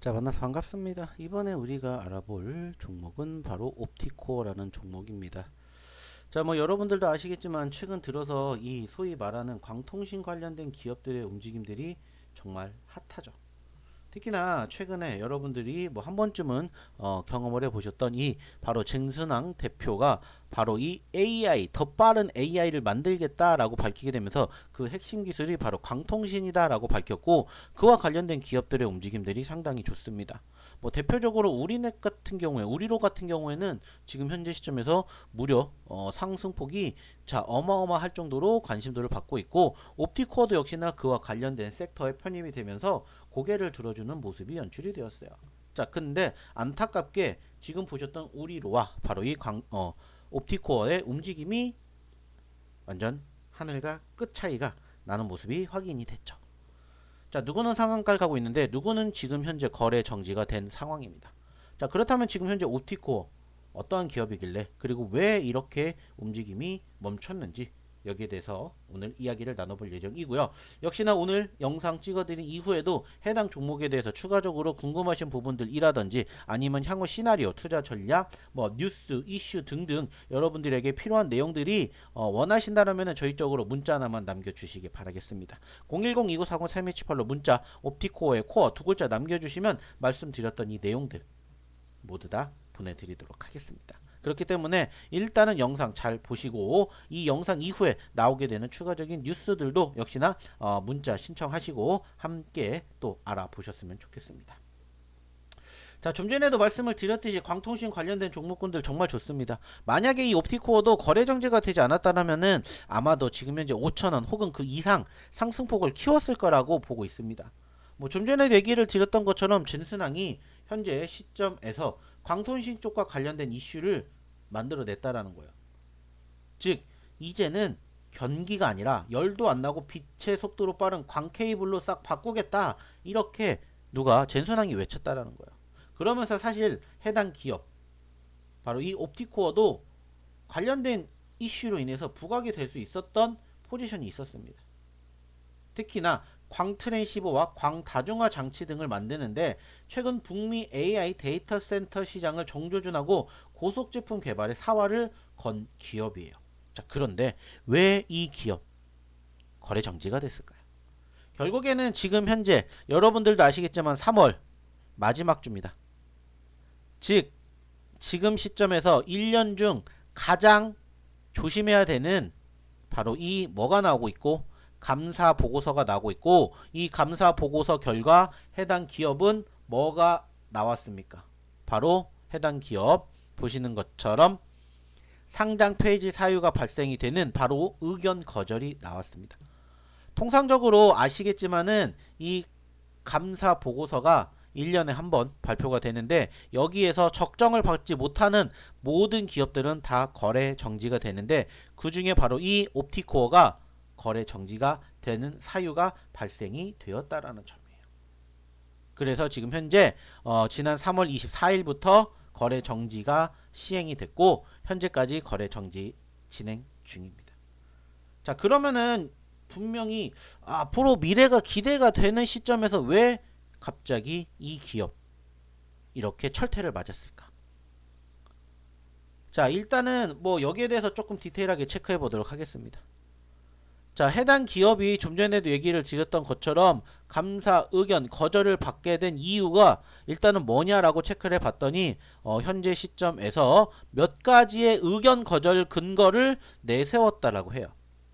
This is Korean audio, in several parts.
자, 만나서 반갑습니다. 이번에 우리가 알아볼 종목은 바로 옵티코어라는 종목입니다. 자, 뭐 여러분들도 아시겠지만 최근 들어서 이 소위 말하는 광통신 관련된 기업들의 움직임들이 정말 핫하죠. 특히나 최근에 여러분들이 뭐 한 번쯤은 경험을 해보셨던 이 바로 젠슨왕 대표가 바로 이 AI, 더 빠른 AI를 만들겠다라고 밝히게 되면서 그 핵심 기술이 바로 광통신이다라고 밝혔고, 그와 관련된 기업들의 움직임들이 상당히 좋습니다. 뭐 대표적으로 우리넷 같은 경우에, 우리로 같은 경우에는 지금 현재 시점에서 무려 상승폭이 어마어마할 정도로 관심도를 받고 있고, 옵티코어도 역시나 그와 관련된 섹터에 편입이 되면서 고개를 들어주는 모습이 연출이 되었어요. 자, 근데 안타깝게 지금 보셨던 우리로와 바로 이 옵티코어의 움직임이 완전 하늘과 끝 차이가 나는 모습이 확인이 됐죠. 자, 누구는 상한가를 가고 있는데 누구는 지금 현재 거래 정지가 된 상황입니다. 자, 그렇다면 지금 현재 옵티코어 어떠한 기업이길래, 그리고 왜 이렇게 움직임이 멈췄는지, 여기에 대해서 오늘 이야기를 나눠볼 예정이고요. 역시나 오늘 영상 찍어드린 이후에도 해당 종목에 대해서 추가적으로 궁금하신 부분들이라든지 아니면 향후 시나리오, 투자 전략, 뭐 뉴스, 이슈 등등 여러분들에게 필요한 내용들이 원하신다면 저희 쪽으로 문자 하나만 남겨주시기 바라겠습니다. 010-2940-3278로 문자 옵티코어의 코어 두 글자 남겨주시면 말씀드렸던 이 내용들 모두 다 보내드리도록 하겠습니다. 그렇기 때문에 일단은 영상 잘 보시고 이 영상 이후에 나오게 되는 추가적인 뉴스들도 역시나 문자 신청하시고 함께 또 알아보셨으면 좋겠습니다. 자, 좀 전에도 말씀을 드렸듯이 광통신 관련된 종목군들 정말 좋습니다. 만약에 이 옵티코어도 거래 정지가 되지 않았다면은 아마도 지금 현재 5,000원 혹은 그 이상 상승폭을 키웠을 거라고 보고 있습니다. 뭐 좀 전에 얘기를 드렸던 것처럼 젠슨왕이 현재 시점에서 광통신 쪽과 관련된 이슈를 만들어냈다라는 거예요. 즉 이제는 변기가 아니라 열도 안 나고 빛의 속도로 빠른 광 케이블로 싹 바꾸겠다, 이렇게 누가 젠슨왕이 외쳤다라는 거예요. 그러면서 사실 해당 기업 바로 이 옵티코어도 관련된 이슈로 인해서 부각이 될 수 있었던 포지션이 있었습니다. 특히나 광트랜시버와 광다중화 장치 등을 만드는데 최근 북미 AI 데이터 센터 시장을 정조준하고 고속제품 개발에 사활을 건 기업이에요. 자, 그런데 왜 이 기업 거래 정지가 됐을까요? 결국에는 지금 현재 여러분들도 아시겠지만 3월 마지막 주입니다. 즉 지금 시점에서 1년 중 가장 조심해야 되는 바로 이 뭐가 나오고 있고, 감사 보고서가 나오고 있고, 이 감사 보고서 결과 해당 기업은 뭐가 나왔습니까? 바로 해당 기업 보시는 것처럼 상장 폐지 사유가 발생이 되는 바로 의견 거절이 나왔습니다. 통상적으로 아시겠지만은 이 감사 보고서가 1년에 한 번 발표가 되는데 여기에서 적정을 받지 못하는 모든 기업들은 다 거래 정지가 되는데, 그 중에 바로 이 옵티코어가 거래 정지가 되는 사유가 발생이 되었다라는 점이에요. 그래서 지금 현재 지난 3월 24일부터 거래 정지가 시행이 됐고 현재까지 거래 정지 진행 중입니다. 자, 그러면은 분명히 앞으로 미래가 기대가 되는 시점에서 왜 갑자기 이 기업 이렇게 철퇴를 맞았을까? 자, 일단은 뭐 여기에 대해서 조금 디테일하게 체크해 보도록 하겠습니다. 자, 해당 기업이 좀 전에도 얘기를 드렸던 것처럼 감사 의견 거절을 받게 된 이유가 일단은 뭐냐라고 체크를 해봤더니 현재 시점에서 몇 가지의 의견 거절 근거를 내세웠다라고 해요.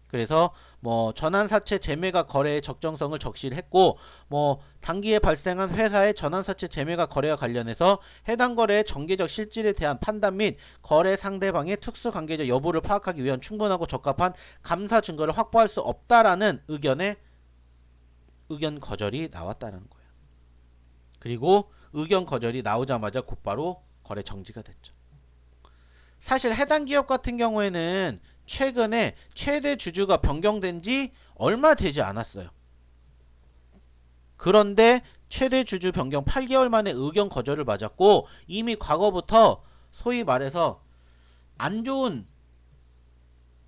그래서 뭐 전환사채 재매가 거래의 적정성을 적시를 했고, 뭐 단기에 발생한 회사의 전환사채 재매가 거래와 관련해서 해당 거래의 정기적 실질에 대한 판단 및 거래 상대방의 특수관계적 여부를 파악하기 위한 충분하고 적합한 감사 증거를 확보할 수 없다라는 의견의 의견 거절이 나왔다는 거예요. 그리고 의견 거절이 나오자마자 곧바로 거래 정지가 됐죠. 사실 해당 기업 같은 경우에는 최근에 최대 주주가 변경된 지 얼마 되지 않았어요. 그런데 최대 주주 변경 8개월 만에 의견 거절을 맞았고, 이미 과거부터 소위 말해서 안 좋은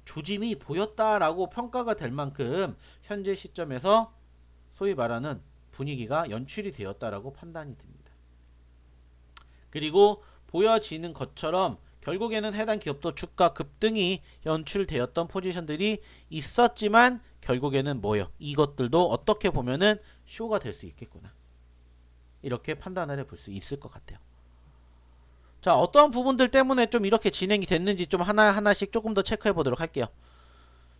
조짐이 보였다라고 평가가 될 만큼 현재 시점에서 소위 말하는 분위기가 연출이 되었다라고 판단이 됩니다. 그리고 보여지는 것처럼 결국에는 해당 기업도 주가 급등이 연출되었던 포지션들이 있었지만 결국에는 뭐예요? 이것들도 어떻게 보면은 쇼가 될 수 있겠구나. 이렇게 판단을 해볼 수 있을 것 같아요. 자, 어떠한 부분들 때문에 좀 이렇게 진행이 됐는지 좀 하나하나씩 조금 더 체크해 보도록 할게요.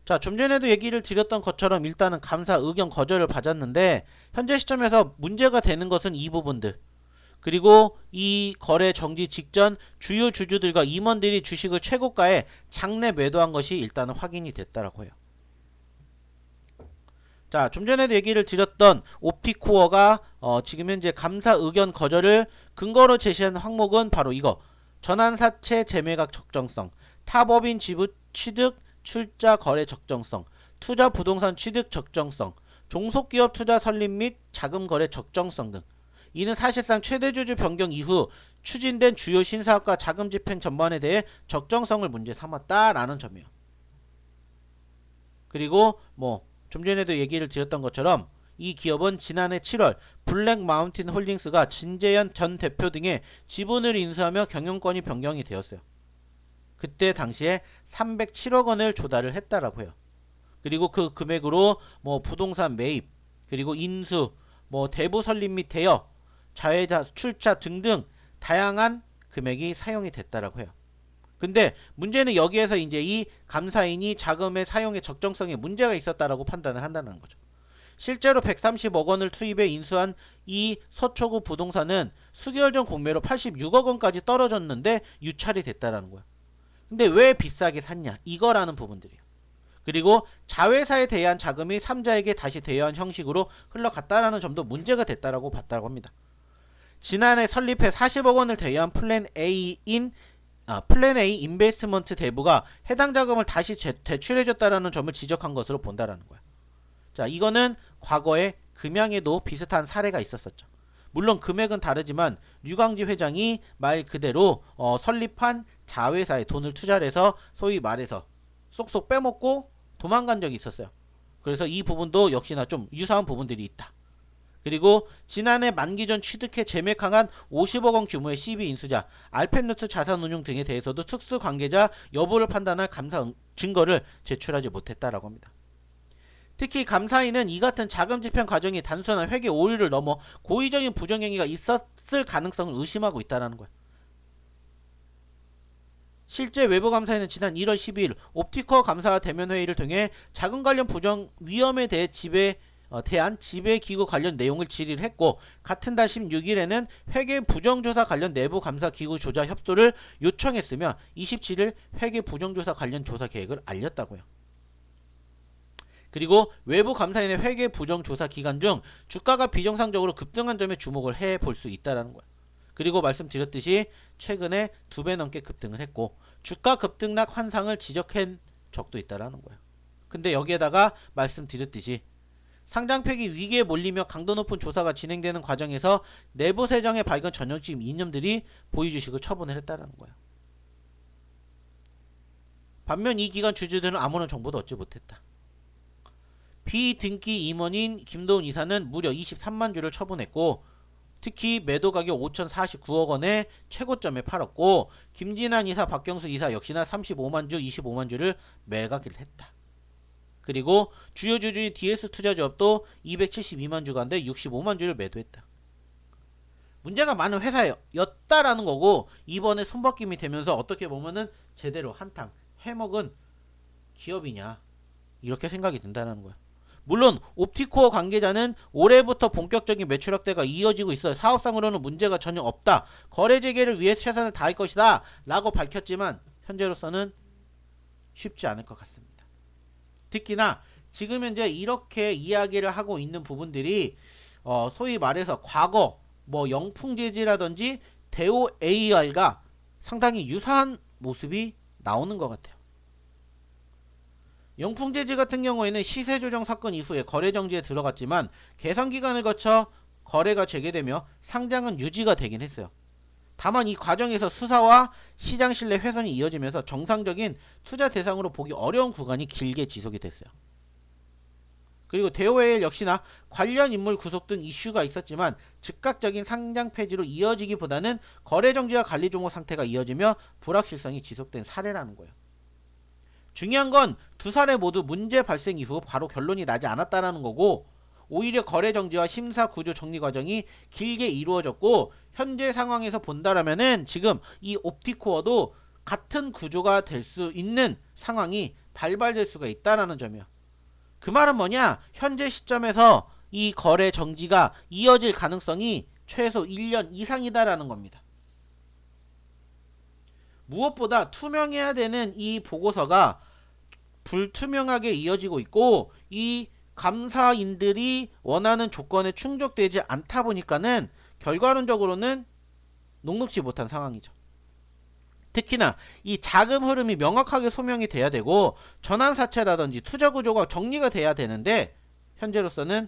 자, 좀 전에도 얘기를 드렸던 것처럼 일단은 감사 의견 거절을 받았는데 현재 시점에서 문제가 되는 것은 이 부분들. 그리고 이 거래 정지 직전 주요 주주들과 임원들이 주식을 최고가에 장내 매도한 것이 일단은 확인이 됐다라고 해요. 자, 좀 전에도 얘기를 드렸던 옵티코어가 지금 현재 감사 의견 거절을 근거로 제시한 항목은 바로 이거. 전환사채 재매각 적정성, 타법인 지분 취득 출자 거래 적정성, 투자 부동산 취득 적정성, 종속기업 투자 설립 및 자금 거래 적정성 등. 이는 사실상 최대주주 변경 이후 추진된 주요 신사업과 자금 집행 전반에 대해 적정성을 문제 삼았다라는 점이에요. 그리고 좀 전에도 얘기를 드렸던 것처럼 이 기업은 지난해 7월 블랙 마운틴 홀딩스가 진재현 전 대표 등의 지분을 인수하며 경영권이 변경이 되었어요. 그때 당시에 307억 원을 조달을 했다라고 해요. 그리고 그 금액으로 부동산 매입, 그리고 인수, 대부 설립 및 대여, 자회사 출자 등등 다양한 금액이 사용이 됐다라고 해요. 근데 문제는 여기에서 이제 이 감사인이 자금의 사용의 적정성에 문제가 있었다라고 판단을 한다는 거죠. 실제로 130억 원을 투입해 인수한 이 서초구 부동산은 수개월 전 공매로 86억 원까지 떨어졌는데 유찰이 됐다라는 거야. 근데 왜 비싸게 샀냐? 이거라는 부분들이에요. 그리고 자회사에 대한 자금이 3자에게 다시 대여한 형식으로 흘러갔다라는 점도 문제가 됐다라고 봤다고 합니다. 지난해 설립해 40억 원을 대여한 플랜 A 인베스트먼트 대부가 해당 자금을 다시 대출해줬다라는 점을 지적한 것으로 본다라는 거야. 자, 이거는 과거에 금양에도 비슷한 사례가 있었었죠. 물론 금액은 다르지만 류광지 회장이 말 그대로 설립한 자회사에 돈을 투자를 해서 소위 말해서 쏙쏙 빼먹고 도망간 적이 있었어요. 그래서 이 부분도 역시나 좀 유사한 부분들이 있다. 그리고 지난해 만기 전 취득해 재매각한 50억 원 규모의 CB 인수자, 알펜루트 자산운용 등에 대해서도 특수 관계자 여부를 판단할 감사 증거를 제출하지 못했다라고 합니다. 특히 감사인은 이 같은 자금 집행 과정이 단순한 회계 오류를 넘어 고의적인 부정행위가 있었을 가능성을 의심하고 있다는 거야. 실제 외부 감사인은 지난 1월 12일 옵티코어 감사 대면회의를 통해 자금 관련 부정 위험에 대해 대한 지배기구 관련 내용을 질의를 했고, 같은 달 16일에는 회계 부정조사 관련 내부 감사기구 조사 협조를 요청했으며 27일 회계 부정조사 관련 조사 계획을 알렸다고요. 그리고 외부 감사인의 회계 부정조사 기간 중 주가가 비정상적으로 급등한 점에 주목을 해볼 수 있다는 거예요. 그리고 말씀드렸듯이 최근에 2배 넘게 급등을 했고 주가 급등락 환상을 지적한 적도 있다는 거예요. 근데 여기에다가 말씀드렸듯이 상장 폐기 위기에 몰리며 강도 높은 조사가 진행되는 과정에서 내부 세정의 발견 전형적 이념들이 보유주식을 처분을 했다는 거예요. 반면 이 기간 주주들은 아무런 정보도 얻지 못했다. 비등기 임원인 김도훈 이사는 무려 23만 주를 처분했고, 특히 매도 가격 5,049억 원에 최고점에 팔았고, 김진환 이사, 박경수 이사 역시나 35만 주, 25만 주를 매각을 했다. 그리고 주요 주주인 DS투자조합도 272만 주 가운데 65만 주를 매도했다. 문제가 많은 회사였다라는 거고, 이번에 손바뀜이 되면서 어떻게 보면은 제대로 한탕 해먹은 기업이냐, 이렇게 생각이 든다는 거야. 물론 옵티코어 관계자는 올해부터 본격적인 매출 확대가 이어지고 있어 사업상으로는 문제가 전혀 없다, 거래 재개를 위해 최선을 다할 것이다 라고 밝혔지만 현재로서는 쉽지 않을 것 같습니다. 특히나 지금 현재 이렇게 이야기를 하고 있는 부분들이 소위 말해서 과거 영풍재지라든지 대우 AR과 상당히 유사한 모습이 나오는 것 같아요. 영풍재지 같은 경우에는 시세조정 사건 이후에 거래정지에 들어갔지만 계산기간을 거쳐 거래가 재개되며 상장은 유지가 되긴 했어요. 다만 이 과정에서 수사와 시장 신뢰 훼손이 이어지면서 정상적인 투자 대상으로 보기 어려운 구간이 길게 지속이 됐어요. 그리고 대오웨일 역시나 관련 인물 구속 등 이슈가 있었지만 즉각적인 상장 폐지로 이어지기보다는 거래 정지와 관리 종목 상태가 이어지며 불확실성이 지속된 사례라는 거예요. 중요한 건 두 사례 모두 문제 발생 이후 바로 결론이 나지 않았다는 거고, 오히려 거래 정지와 심사 구조 정리 과정이 길게 이루어졌고, 현재 상황에서 본다라면은 지금 이 옵티코어도 같은 구조가 될 수 있는 상황이 발발될 수가 있다라는 점이에요. 그 말은 뭐냐? 현재 시점에서 이 거래 정지가 이어질 가능성이 최소 1년 이상이다라는 겁니다. 무엇보다 투명해야 되는 이 보고서가 불투명하게 이어지고 있고, 이 감사인들이 원하는 조건에 충족되지 않다 보니까는 결과론적으로는 녹록지 못한 상황이죠. 특히나 이 자금 흐름이 명확하게 소명이 돼야 되고 전환사채라든지 투자 구조가 정리가 돼야 되는데, 현재로서는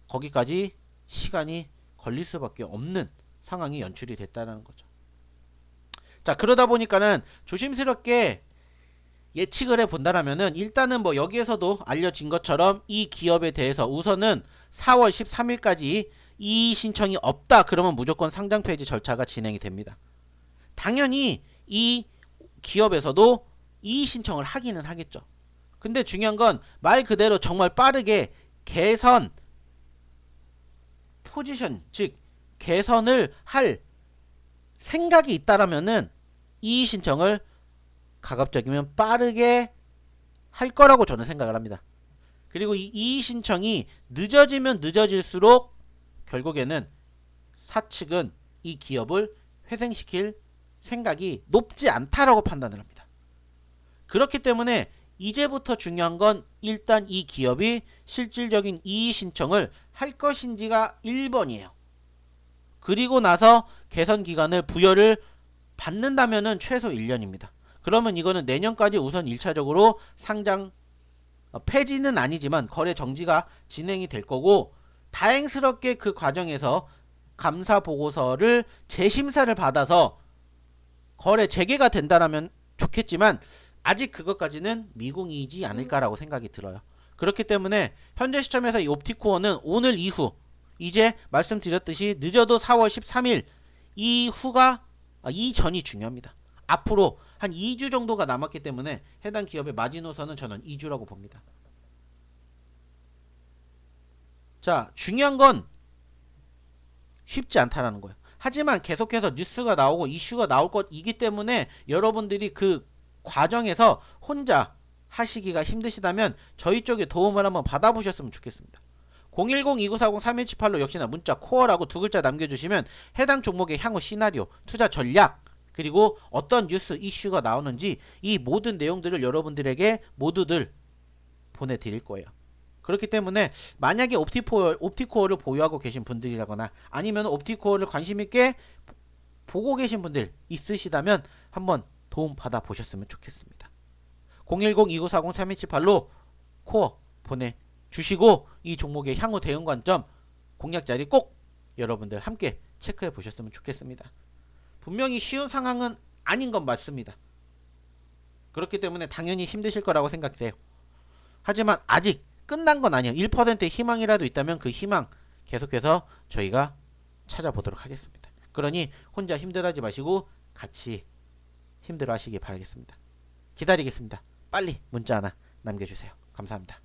거기까지 시간이 걸릴 수밖에 없는 상황이 연출이 됐다는 거죠. 자, 그러다 보니까는 조심스럽게 예측을 해 본다라면은, 일단은 뭐 여기에서도 알려진 것처럼 이 기업에 대해서 우선은 4월 13일까지 이의 신청이 없다 그러면 무조건 상장 폐지 절차가 진행이 됩니다. 당연히 이 기업에서도 이의 신청을 하기는 하겠죠. 근데 중요한 건 말 그대로 정말 빠르게 개선 포지션, 즉 개선을 할 생각이 있다라면은 이의 신청을 가급적이면 빠르게 할 거라고 저는 생각을 합니다. 그리고 이 이의 신청이 늦어지면 늦어질수록 결국에는 사측은 이 기업을 회생시킬 생각이 높지 않다라고 판단을 합니다. 그렇기 때문에 이제부터 중요한 건 일단 이 기업이 실질적인 이의 신청을 할 것인지가 1번이에요. 그리고 나서 개선 기간을 부여를 받는다면은 최소 1년입니다. 그러면 이거는 내년까지 우선 1차적으로 상장 폐지는 아니지만 거래 정지가 진행이 될 거고, 다행스럽게 그 과정에서 감사 보고서를 재심사를 받아서 거래 재개가 된다라면 좋겠지만 아직 그것까지는 미궁이지 않을까라고 생각이 들어요. 그렇기 때문에 현재 시점에서 이 옵티코어는 오늘 이후, 이제 말씀드렸듯이 늦어도 4월 13일 이전이 중요합니다. 앞으로 한 2주 정도가 남았기 때문에 해당 기업의 마지노선은 저는 2주라고 봅니다. 자, 중요한 건 쉽지 않다라는 거예요. 하지만 계속해서 뉴스가 나오고 이슈가 나올 것이기 때문에 여러분들이 그 과정에서 혼자 하시기가 힘드시다면 저희 쪽에 도움을 한번 받아보셨으면 좋겠습니다. 010-2940-3178로 역시나 문자 코어라고 두 글자 남겨주시면 해당 종목의 향후 시나리오, 투자 전략, 그리고 어떤 뉴스 이슈가 나오는지 이 모든 내용들을 여러분들에게 모두들 보내드릴 거예요. 그렇기 때문에 만약에 옵티코어를 보유하고 계신 분들이라거나 아니면 옵티코어를 관심있게 보고 계신 분들 있으시다면 한번 도움 받아보셨으면 좋겠습니다. 010-2940-3178로 코어 보내주시고 이 종목의 향후 대응 관점, 공략 자리 꼭 여러분들 함께 체크해 보셨으면 좋겠습니다. 분명히 쉬운 상황은 아닌 건 맞습니다. 그렇기 때문에 당연히 힘드실 거라고 생각돼요. 하지만 아직 끝난 건 아니에요. 1%의 희망이라도 있다면 그 희망 계속해서 저희가 찾아보도록 하겠습니다. 그러니 혼자 힘들어하지 마시고 같이 힘들어 하시기 바라겠습니다. 기다리겠습니다. 빨리 문자 하나 남겨주세요. 감사합니다.